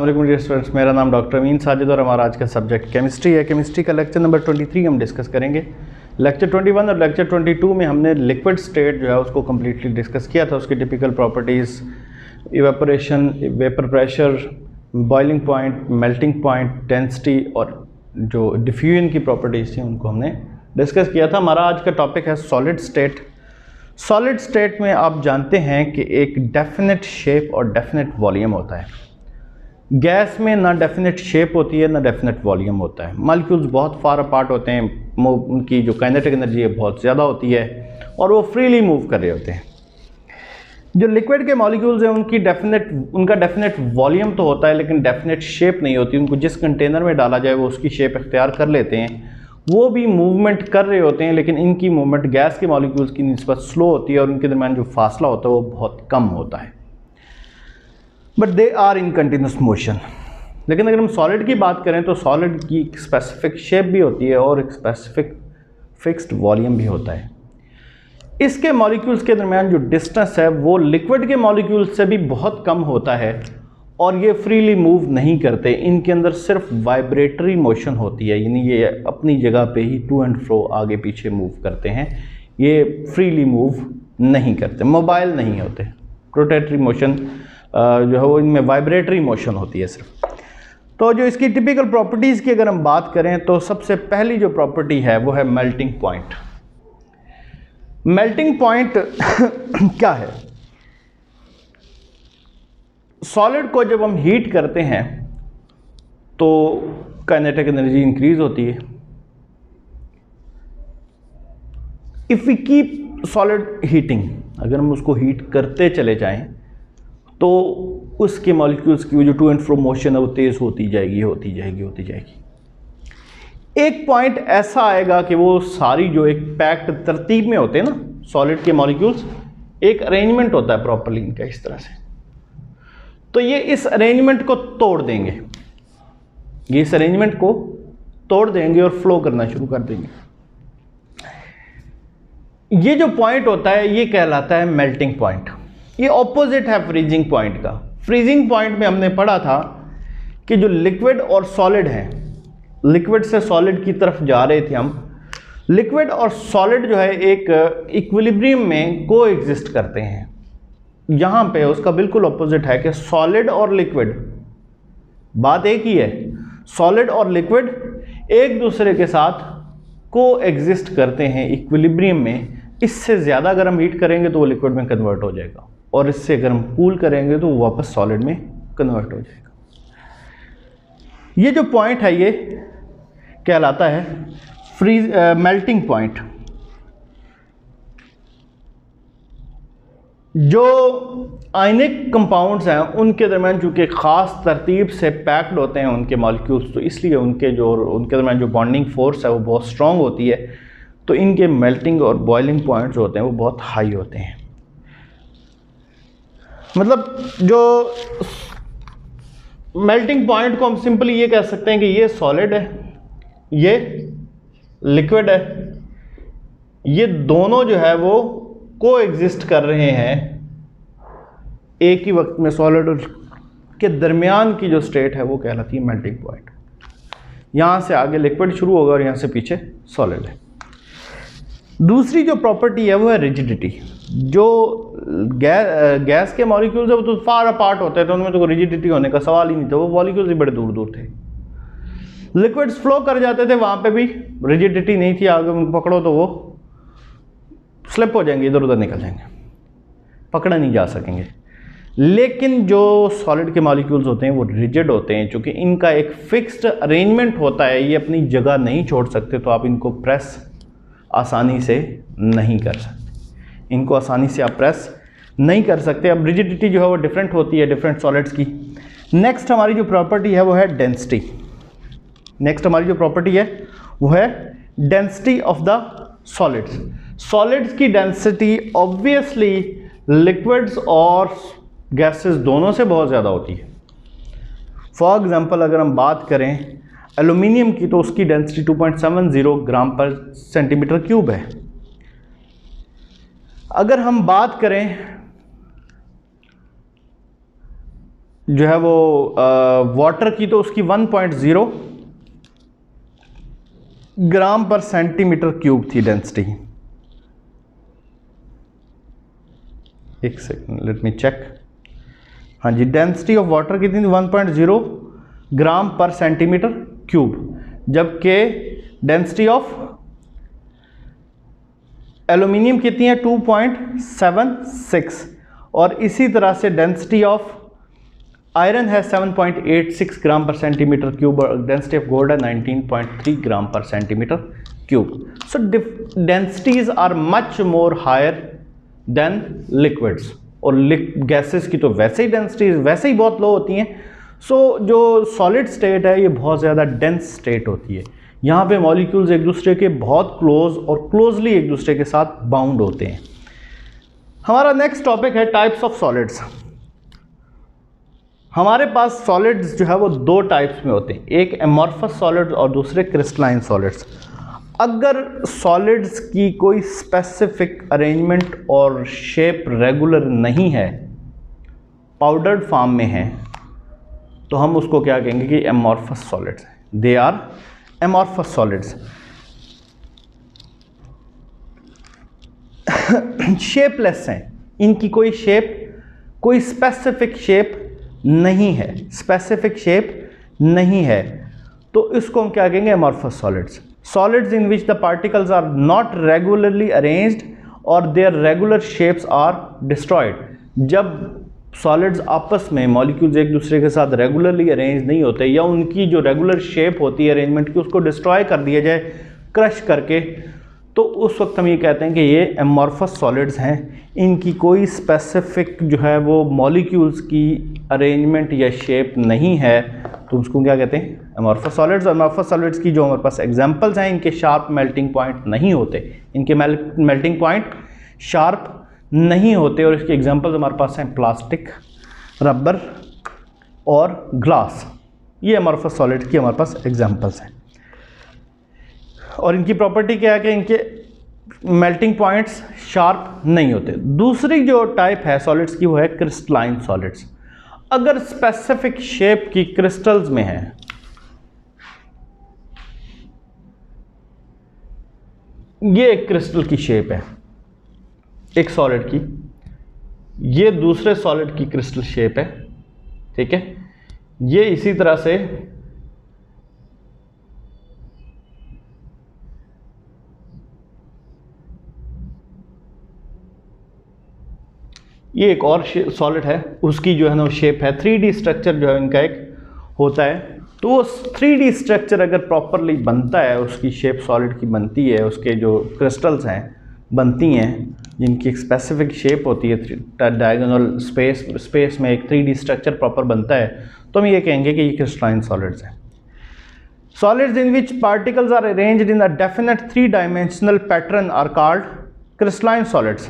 वालेकुम dear students, मेरा नाम डॉक्टर अमीन साजिद और हमारा आज का सब्जेक्ट केमिस्ट्री है। केमिस्ट्री का लेक्चर नंबर 23 हम डिस्कस करेंगे। लेक्चर 21 और लेक्चर 22 में हमने लिक्विड स्टेट जो है उसको कम्प्लीटली डिस्कस किया था, उसकी typical properties, evaporation, vapour pressure, boiling point, melting point, density और जो डिफ्यूजन की प्रॉपर्टीज़ थी उनको हमने डिस्कस किया था। हमारा आज का टॉपिक है सॉलिड स्टेट। सॉलिड स्टेट में आप जानते हैं कि एक डेफिनेट शेप और डेफिनेट वॉल्यूम होता है। गैस में ना डेफिनेट शेप होती है ना डेफिनेट वॉल्यूम होता है। मॉलिक्यूल्स बहुत फार अपार्ट होते हैं, उनकी जो काइनेटिक एनर्जी है बहुत ज़्यादा होती है और वो फ्रीली मूव कर रहे होते हैं। जो लिक्विड के मॉलिक्यूल्स हैं उनका डेफिनेट वॉल्यूम तो होता है लेकिन डेफिनेट शेप नहीं होती। उनको जिस कंटेनर में डाला जाए वो उसकी शेप इख्तियार कर लेते हैं। वो भी मूवमेंट कर रहे होते हैं लेकिन इनकी मूवमेंट गैस के मॉलिक्यूल्स की निस्बत स्लो होती है और उनके दरमियान जो फासला होता है वो बहुत कम होता है। But they are in continuous motion. लेकिन अगर हम सॉलिड की बात करें तो सॉलिड की एक स्पेसिफिक शेप भी होती है और एक स्पेसिफिक फिक्स्ड वॉल्यूम भी होता है। इसके मॉलिक्यूल्स के दरमियान जो डिस्टेंस है वो लिक्विड के मॉलिक्यूल्स से भी बहुत कम होता है और ये फ्रीली मूव नहीं करते। इनके अंदर सिर्फ वाइब्रेटरी मोशन होती है, यानी ये अपनी जगह पे ही टू एंड फ्रो आगे पीछे मूव करते हैं। ये फ्रीली मूव नहीं करते, मोबाइल नहीं होते। रोटेटरी मोशन जो है वो इनमें वाइब्रेटरी मोशन होती है सिर्फ। तो जो इसकी टिपिकल प्रॉपर्टीज़ की अगर हम बात करें तो सबसे पहली जो प्रॉपर्टी है वो है मेल्टिंग पॉइंट। मेल्टिंग पॉइंट क्या है? सॉलिड को जब हम हीट करते हैं तो काइनेटिक एनर्जी इंक्रीज होती है। If we keep solid heating, अगर हम उसको हीट करते चले जाएं तो उसके मॉलिक्यूल्स की जो टू एंड फ्रो मोशन है वो तेज होती जाएगी। एक पॉइंट ऐसा आएगा कि वो सारी जो एक पैक्ड तरतीब में होते हैं ना सॉलिड के मॉलिक्यूल्स, एक अरेंजमेंट होता है प्रॉपर्ली इनका इस तरह से, तो ये इस अरेंजमेंट को तोड़ देंगे, ये इस अरेंजमेंट को तोड़ देंगे और फ्लो करना शुरू कर देंगे। ये जो पॉइंट होता है ये कहलाता है मेल्टिंग पॉइंट। ये ऑपोजिट है फ्रीजिंग पॉइंट का। फ्रीजिंग पॉइंट में हमने पढ़ा था कि जो लिक्विड और सॉलिड है, लिक्विड से सॉलिड की तरफ जा रहे थे हम। लिक्विड और सॉलिड जो है एक इक्विलिब्रियम में को एग्जिस्ट करते हैं। यहाँ पे उसका बिल्कुल ऑपोजिट है कि सॉलिड और लिक्विड, बात एक ही है, सॉलिड और लिक्विड एक दूसरे के साथ को एग्जिस्ट करते हैं इक्विलिब्रियम में। इससे ज़्यादा अगर हम हीट करेंगे तो वो लिक्विड में कन्वर्ट हो जाएगा और इससे अगर हम कूल करेंगे तो वो वापस सॉलिड में कन्वर्ट हो जाएगा। ये जो पॉइंट है ये कहलाता है मेल्टिंग पॉइंट। जो आयनिक कंपाउंड्स हैं उनके दरमियान चूँकि ख़ास तरतीब से पैक्ड होते हैं उनके मॉलिक्यूल्स, तो इसलिए उनके दरमियान जो बॉन्डिंग फोर्स है वो बहुत स्ट्रॉन्ग होती है, तो इनके मेल्टिंग और बॉइलिंग पॉइंट्स जो होते हैं वो बहुत हाई होते हैं। मतलब जो मेल्टिंग पॉइंट को हम सिंपली ये कह सकते हैं कि ये सॉलिड है, ये लिक्विड है, ये दोनों जो है वो को एग्जिस्ट कर रहे हैं एक ही वक्त में। सॉलिड के दरमियान की जो स्टेट है वो कहलाती है मेल्टिंग पॉइंट। यहाँ से आगे लिक्विड शुरू होगा और यहाँ से पीछे सॉलिड है। दूसरी जो प्रॉपर्टी है वो है रिजिडिटी। जो गैस के मॉलिक्यूल्स है वो तो फार अपार्ट होते हैं तो उनमें तो रिजिडिटी होने का सवाल ही नहीं था, वो मॉलिक्यूल्स ही बड़े दूर दूर थे। लिक्विड्स फ्लो कर जाते थे, वहाँ पे भी रिजिडिटी नहीं थी, आगे उनको पकड़ो तो वो स्लिप हो जाएंगे, इधर उधर निकल जाएंगे, पकड़ा नहीं जा सकेंगे। लेकिन जो सॉलिड के मॉलिक्यूल्स होते हैं वो रिजिड होते हैं, क्योंकि इनका एक फिक्स्ड अरेंजमेंट होता है, ये अपनी जगह नहीं छोड़ सकते, तो आप इनको प्रेस आसानी से नहीं कर सकते, इनको आसानी से आप प्रेस नहीं कर सकते। अब रिजिडिटी जो है वो डिफरेंट होती है डिफरेंट सॉलिड्स की। नेक्स्ट हमारी जो प्रॉपर्टी है वो है डेंसिटी। नेक्स्ट हमारी जो प्रॉपर्टी है वो है density of the solids. Solids की डेंसिटी ऑब्वियसली लिक्विड्स और गैसेस दोनों से बहुत ज़्यादा होती है। फॉर एग्जांपल अगर हम बात करें एल्यूमिनियम की तो उसकी डेंसिटी 2.70 ग्राम पर सेंटीमीटर क्यूब है। अगर हम बात करें जो है वो वाटर की, तो उसकी 1.0 ग्राम पर सेंटीमीटर क्यूब थी डेंसिटी। एक सेकंड, लेट मी चेक। हाँ जी, डेंसिटी ऑफ वाटर कितनी थी? 1.0 ग्राम पर सेंटीमीटर क्यूब, जबकि डेंसिटी ऑफ एल्यूमिनियम कितनी है? 2.76। और इसी तरह से डेंसिटी ऑफ आयरन है 7.86 ग्राम पर सेंटीमीटर क्यूब, और डेंसिटी ऑफ गोल्ड है 19.3 gram per centimetre cube. So densities are much more higher than liquids, और गैसेस की तो वैसे ही डेंसिटीज वैसे ही बहुत लो होती हैं। सो जो सॉलिड स्टेट है ये बहुत ज़्यादा डेंस स्टेट होती है। यहाँ पे मॉलिक्यूल्स एक दूसरे के बहुत क्लोज और क्लोजली एक दूसरे के साथ बाउंड होते हैं। हमारा नेक्स्ट टॉपिक है टाइप्स ऑफ सॉलिड्स। हमारे पास सॉलिड्स जो है वो दो टाइप्स में होते हैं, एक एमॉर्फस सॉलिड्स और दूसरे क्रिस्टलाइन सॉलिड्स। अगर सॉलिड्स की कोई स्पेसिफिक अरेंजमेंट और शेप रेगुलर नहीं है, पाउडर्ड फॉर्म में है, तो हम उसको क्या कहेंगे कि एमॉर्फस सॉलिड्स हैं। They are amorphous solids. Shapeless हैं, इनकी कोई शेप, कोई स्पेसिफिक शेप नहीं है, स्पेसिफिक शेप नहीं है, तो इसको हम क्या कहेंगे? Amorphous solids. Solids in which the particles are not regularly arranged और their regular shapes are destroyed. जब सॉलिड्स आपस में, मॉलिक्यूल्स एक दूसरे के साथ रेगुलरली अरेंज नहीं होते, या उनकी जो रेगुलर शेप होती है अरेंजमेंट की, उसको डिस्ट्रॉय कर दिया जाए क्रश करके, तो उस वक्त हम ये कहते हैं कि ये एमॉर्फस सॉलिड्स हैं। इनकी कोई स्पेसिफिक जो है वो मॉलिक्यूल्स की अरेंजमेंट या शेप नहीं है, तो उसको क्या कहते हैं? Amorphous solids. और एमॉर्फस सॉलिड्स की जो हमारे पास एग्जांपल्स हैं, इनके शार्प मेल्टिंग पॉइंट नहीं होते, इनके मेल्टिंग पॉइंट शार्प नहीं होते, और इसके एग्जांपल्स हमारे पास हैं प्लास्टिक, रबर और ग्लास। ये एमॉर्फस सॉलिड की हमारे पास एग्जांपल्स हैं। और इनकी प्रॉपर्टी क्या है कि इनके मेल्टिंग पॉइंट्स शार्प नहीं होते। दूसरी जो टाइप है सॉलिड्स की वो है क्रिस्टलाइन सॉलिड्स। अगर स्पेसिफिक शेप की क्रिस्टल्स में है, ये एक क्रिस्टल की शेप है एक सॉलिड की, ये दूसरे सॉलिड की क्रिस्टल शेप है, ठीक है। ये इसी तरह से ये एक और सॉलिड है, उसकी जो है ना शेप है 3D स्ट्रक्चर जो है इनका एक होता है। तो वो 3D स्ट्रक्चर अगर प्रॉपरली बनता है, उसकी शेप सॉलिड की बनती है, उसके जो क्रिस्टल्स हैं बनती हैं जिनकी एक स्पेसिफिक शेप होती है, डायगोनल स्पेस में एक 3D स्ट्रक्चर प्रॉपर बनता है, तो हम ये कहेंगे कि ये क्रिस्टलाइन सॉलिड्स हैं। Solids in which particles are arranged in a definite 3 dimensional pattern are called crystalline solids.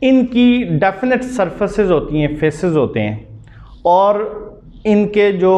इनकी डेफिनेट सरफेसेस होती हैं, फेसेस होते हैं, और इनके जो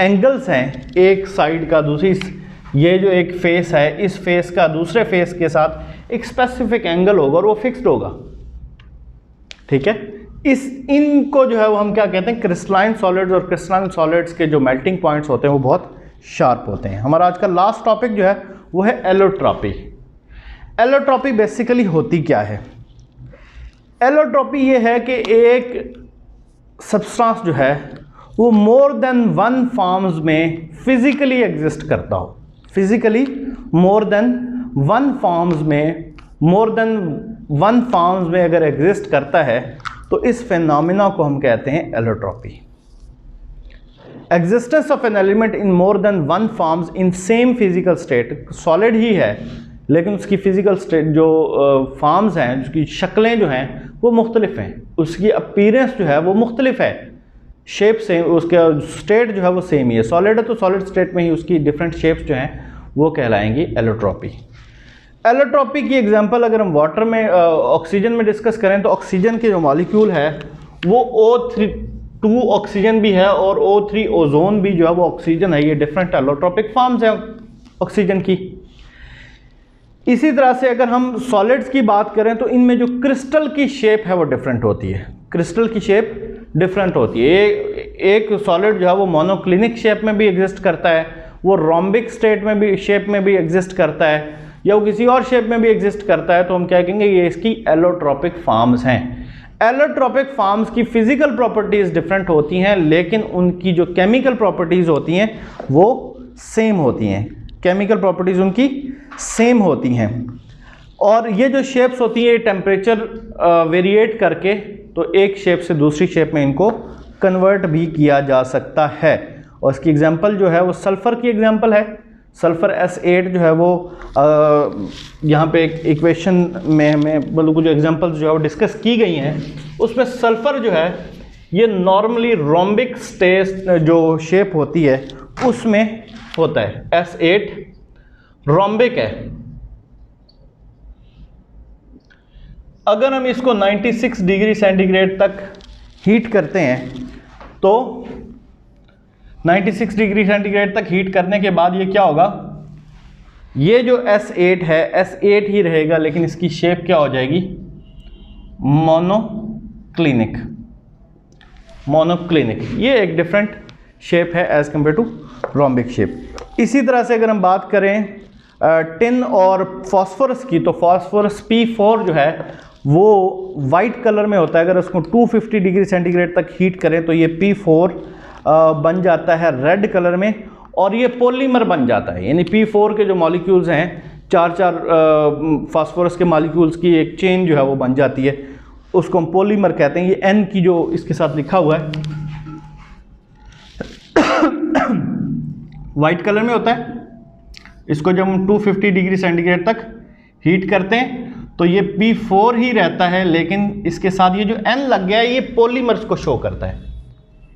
एंगल्स हैं एक साइड का दूसरी, ये जो एक फेस है इस फेस का दूसरे फेस के साथ एक स्पेसिफिक एंगल होगा और वो फिक्स्ड होगा, ठीक है। इनको जो है वो हम क्या कहते हैं? Crystalline solids. और क्रिस्टलाइन सॉलिड्स के जो मेल्टिंग पॉइंट्स होते हैं वो बहुत शार्प होते हैं। हमारा आज का लास्ट टॉपिक जो है वो है एलोट्रॉपी। एलोट्रॉपी बेसिकली होती क्या है? एलोट्रॉपी ये है कि एक सब्सटेंस जो है वो मोर देन वन फॉर्म्स में फिजिकली एग्जिस्ट करता हो। फिजिकली मोर देन वन फॉर्म्स में अगर एग्जिस्ट करता है तो इस फिनोमेना को हम कहते हैं allotropy. Existence of an element in more than one forms in same physical state, solid ही है लेकिन उसकी फिजिकल स्टेट जो फॉर्म्स हैं, उसकी शक्लें जो हैं वो मुख्तलिफ हैं, उसकी अपीयरेंस जो है वो मुख्तलिफ है, शेप सेम, उसका स्टेट जो है वो सेम ही है। सॉलिड है तो सॉलिड स्टेट में ही उसकी डिफरेंट शेप्स जो हैं वो कहलाएंगी एलोट्रॉपी। एलोट्रॉपी की एग्जांपल अगर हम वाटर में ऑक्सीजन में डिस्कस करें तो ऑक्सीजन के जो मॉलिक्यूल है वो O2 ऑक्सीजन भी है और O3 ओजोन भी जो है वो ऑक्सीजन है। ये डिफरेंट एलोट्रॉपिक फॉर्म्स हैं ऑक्सीजन की। इसी तरह से अगर हम सॉलिड्स की बात करें तो इनमें जो क्रिस्टल की शेप है वो डिफरेंट होती है। क्रिस्टल की शेप डिफरेंट होती है। एक सॉलिड जो है वो मोनोक्लिनिक शेप में भी एग्जिस्ट करता है, वो रोम्बिक स्टेट में भी शेप में भी एग्जिस्ट करता है, या वो किसी और शेप में भी एग्जिस्ट करता है, तो हम क्या कहेंगे ये इसकी एलोट्रोपिक फॉर्म्स हैं। एलोट्रोपिक फॉर्म्स की फिजिकल प्रॉपर्टीज डिफरेंट होती हैं, लेकिन उनकी जो केमिकल प्रॉपर्टीज होती हैं वो सेम होती हैं, केमिकल प्रॉपर्टीज उनकी सेम होती हैं। और ये जो शेप्स होती हैं टेम्परेचर वेरिएट करके तो एक शेप से दूसरी शेप में इनको कन्वर्ट भी किया जा सकता है। और इसकी एग्जांपल जो है वो सल्फ़र की एग्जांपल है। सल्फ़र S8 जो है वो यहाँ पे एक इक्वेशन में हमें मतलब जो एग्जांपल्स जो है वो डिस्कस की गई हैं, उसमें सल्फ़र जो है ये नॉर्मली रोम्बिक स्टेट जो शेप होती है उसमें होता है। S8 रोम्बिक है। अगर हम इसको 96 डिग्री सेंटीग्रेड तक हीट करते हैं तो 96 डिग्री सेंटीग्रेड तक हीट करने के बाद ये क्या होगा, ये जो S8 है S8 ही रहेगा, लेकिन इसकी शेप क्या हो जाएगी, मोनोक्लिनिक। मोनोक्लिनिक ये एक डिफरेंट शेप है as compare to rhombic shape. इसी तरह से अगर हम बात करें टिन और फास्फोरस की, तो फास्फोरस P4 जो है वो वाइट कलर में होता है। अगर उसको 250 डिग्री सेंटीग्रेड तक हीट करें तो ये P4 बन जाता है रेड कलर में, और ये पॉलीमर बन जाता है। यानी P4 के जो मॉलिक्यूल्स हैं, चार फास्फोरस के मॉलिक्यूल्स की एक चेन जो है वो बन जाती है, उसको हम पॉलीमर कहते हैं। ये N की जो इसके साथ लिखा हुआ है वाइट कलर में होता है। इसको जब हम 250 डिग्री सेंटीग्रेड तक हीट करते हैं तो ये P4 ही रहता है, लेकिन इसके साथ ये जो N लग गया है ये पॉलीमर्स को शो करता है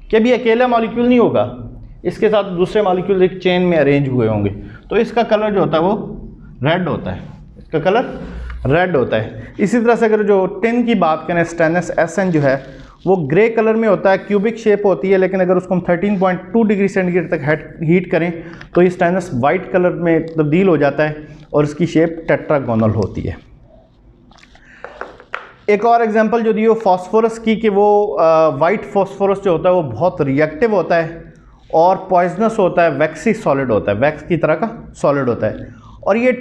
कि अभी अकेला मॉलिक्यूल नहीं होगा, इसके साथ दूसरे मॉलिक्यूल एक चेन में अरेंज हुए होंगे। तो इसका कलर जो होता है वो रेड होता है, इसका कलर रेड होता है। इसी तरह से अगर जो टिन की बात करें, स्टेनलेस SN जो है वो ग्रे कलर में होता है, क्यूबिक शेप होती है, लेकिन अगर उसको हम 13.2 डिग्री सेंटीग्रेड तक हीट करें तो ये स्टेनलेस वाइट कलर में तब्दील हो जाता है और इसकी शेप टेट्रागोनल होती है। एक और एग्जांपल जो दी हो फास्फोरस की, कि वो वाइट फास्फोरस जो होता है वो बहुत रिएक्टिव होता है और पॉइजनस होता है, वैक्सी सॉलिड होता है, वैक्स की तरह का सॉलिड होता है। और ये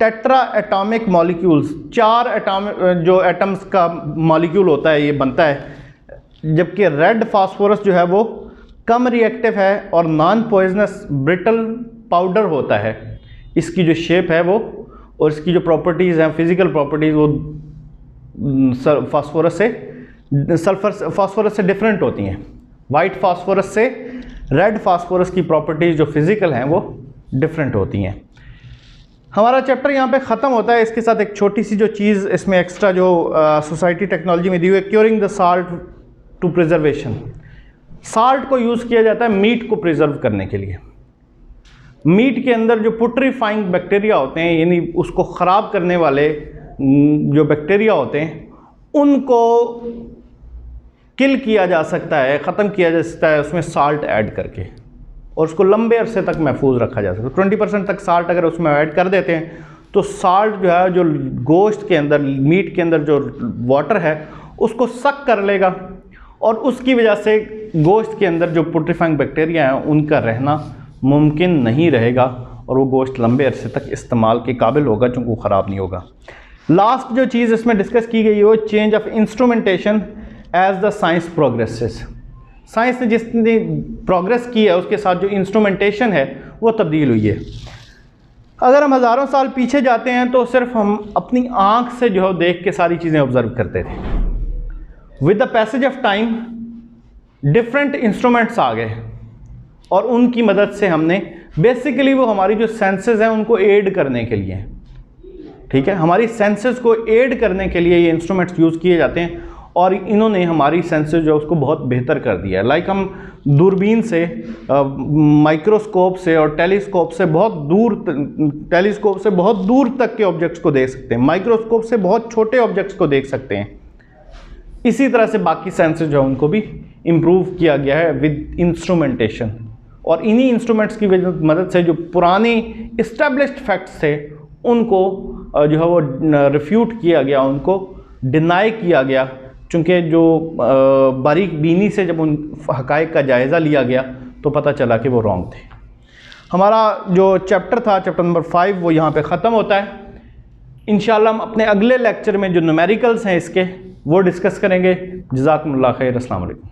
टेट्रा एटॉमिक मॉलिक्यूल्स, 4 जो एटम्स का मॉलिक्यूल होता है ये बनता है, जबकि रेड फास्फोरस जो है वो कम रिएक्टिव है और नॉन पॉइजनस ब्रिटल पाउडर होता है। इसकी जो शेप है वो और इसकी जो प्रॉपर्टीज़ हैं, फिजिकल प्रॉपर्टीज़, वो फास्फोरस से डिफरेंट होती हैं। वाइट फास्फोरस से रेड फास्फोरस की प्रॉपर्टीज़ जो फिजिकल हैं वो डिफरेंट होती हैं। हमारा चैप्टर यहाँ पे ख़त्म होता है। इसके साथ एक छोटी सी जो चीज़ इसमें एक्स्ट्रा जो सोसाइटी टेक्नोलॉजी में दी हुई है, curing the salt to preservation. Salt को यूज़ किया जाता है मीट को प्रिजर्व करने के लिए। मीट के अंदर जो पुट्रीफाइंग बैक्टीरिया होते हैं, यानी उसको ख़राब करने वाले जो बैक्टीरिया होते हैं, उनको किल किया जा सकता है, ख़त्म किया जा सकता है उसमें साल्ट ऐड करके, और उसको लंबे अरसे तक महफूज रखा जा सकता है। 20% तक साल्ट अगर उसमें ऐड कर देते हैं तो साल्ट जो है, जो गोश्त के अंदर, मीट के अंदर जो वाटर है उसको सक कर लेगा, और उसकी वजह से गोश्त के अंदर जो पुट्रीफाइंग बैक्टीरिया हैं उनका रहना मुमकिन नहीं रहेगा, और वो गोश्त लंबे अरसे तक इस्तेमाल के काबिल होगा, चूँकि वो ख़राब नहीं होगा। लास्ट जो चीज़ इसमें डिस्कस की गई है वो change of instrumentation as the science progresses. Science ने जितनी प्रोग्रेस की है उसके साथ जो इंस्ट्रूमेंटेशन है वो तब्दील हुई है। अगर हम हज़ारों साल पीछे जाते हैं तो सिर्फ हम अपनी आँख से जो है देख के सारी चीज़ें ऑब्ज़र्व करते थे। With the passage of time different instruments आ गए, और उनकी मदद से हमने बेसिकली वो हमारी जो सेंसेस हैं उनको एड करने के लिए, ठीक है, हमारी सेंसेस को एड करने के लिए ये इंस्ट्रूमेंट्स यूज़ किए जाते हैं, और इन्होंने हमारी सेंसेस जो उसको बहुत बेहतर कर दिया है। लाइक हम दूरबीन से, माइक्रोस्कोप से और टेलीस्कोप से बहुत दूर तक के ऑब्जेक्ट्स को देख सकते हैं, माइक्रोस्कोप से बहुत छोटे ऑब्जेक्ट्स को देख सकते हैं। इसी तरह से बाकी सेंसेस जो है उनको भी इम्प्रूव किया गया है विद इंस्ट्रूमेंटेशन, और इन्हीं इंस्ट्रूमेंट्स की मदद से जो पुराने इस्टेब्लिश्ड फैक्ट्स थे उनको जो है वो रिफ्यूट किया गया, उनको डिनाई किया गया, चूँकि जो बारीक बीनी से जब उन हक़ाइक़ का जायज़ा लिया गया तो पता चला कि वो रॉन्ग थे। हमारा जो चैप्टर था, चैप्टर नंबर 5, वो यहाँ पे ख़त्म होता है। इंशाअल्लाह हम अपने अगले लेक्चर में जो न्यूमेरिकल्स हैं इसके वो डिस्कस करेंगे। जज़ाकुमुल्लाह खैर। अस्सलाम वालेकुम।